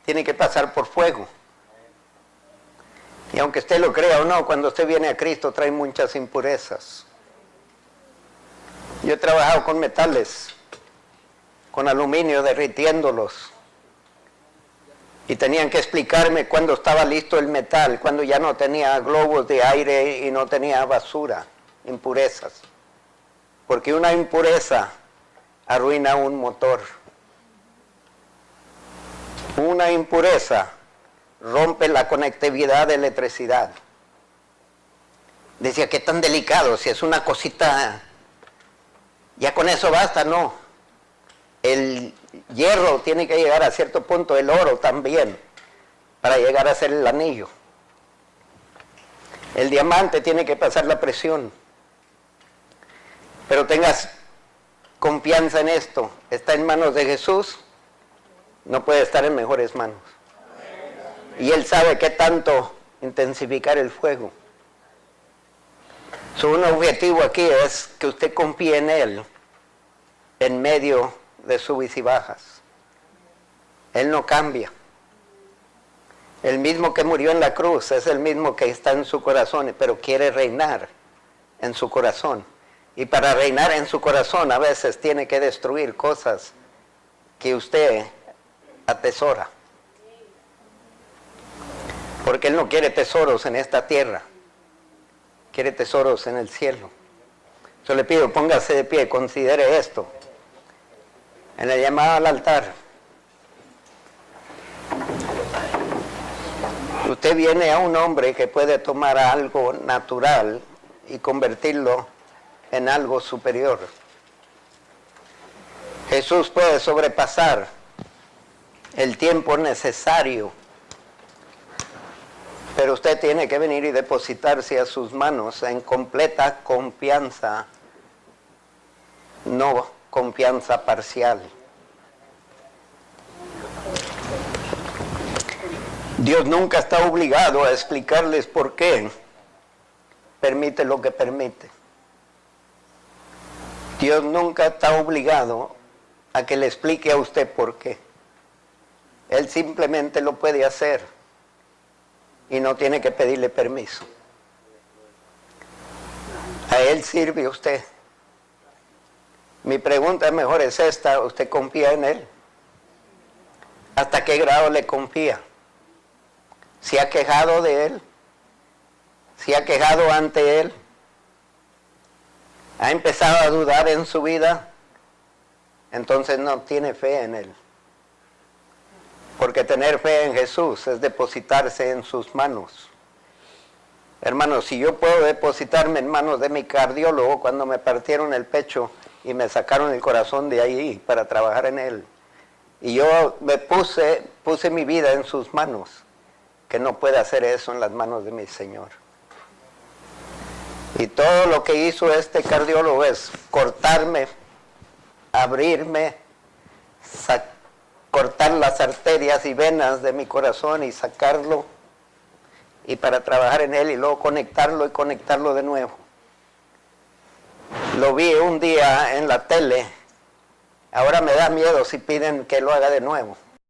tiene que pasar por fuego. Y aunque usted lo crea o no, cuando usted viene a Cristo trae muchas impurezas. Yo he trabajado con metales, con aluminio, derritiéndolos. Y tenían que explicarme cuándo estaba listo el metal, cuando ya no tenía globos de aire y no tenía basura, impurezas. Porque una impureza arruina un motor. Una impureza rompe la conectividad de electricidad. Decía, ¿qué tan delicado? Si es una cosita, ya con eso basta, no. El hierro tiene que llegar a cierto punto, el oro también, para llegar a ser el anillo. El diamante tiene que pasar la presión. Pero tengas confianza en esto, está en manos de Jesús, no puede estar en mejores manos. Y Él sabe qué tanto intensificar el fuego. Un objetivo aquí es que usted confíe en Él en medio de subes y bajas. Él no cambia. El mismo que murió en la cruz es el mismo que está en su corazón, pero quiere reinar en su corazón. Y para reinar en su corazón a veces tiene que destruir cosas que usted atesora. Porque Él no quiere tesoros en esta tierra, quiere tesoros en el cielo. Yo le pido, póngase de pie, considere esto. En la llamada al altar, usted viene a un hombre que puede tomar algo natural y convertirlo en algo superior. Jesús puede sobrepasar el tiempo necesario, pero usted tiene que venir y depositarse a sus manos en completa confianza, no confianza parcial. Dios nunca está obligado a explicarles por qué permite lo que permite. Dios nunca está obligado a que le explique a usted por qué. Él simplemente lo puede hacer y no tiene que pedirle permiso. A Él sirve usted. Mi pregunta mejor es esta: ¿usted confía en Él? ¿Hasta qué grado le confía? ¿Se ha quejado de Él? ¿Se ha quejado ante Él? ¿Ha empezado a dudar en su vida? Entonces no tiene fe en Él. Porque tener fe en Jesús es depositarse en sus manos. Hermanos, si yo puedo depositarme en manos de mi cardiólogo cuando me partieron el pecho y me sacaron el corazón de ahí para trabajar en él, y yo me puse mi vida en sus manos, que no puede hacer eso en las manos de mi Señor. Y todo lo que hizo este cardiólogo es cortarme, abrirme, cortar las arterias y venas de mi corazón y sacarlo, y para trabajar en él y luego conectarlo y conectarlo de nuevo. Lo vi un día en la tele, ahora me da miedo si piden que lo haga de nuevo.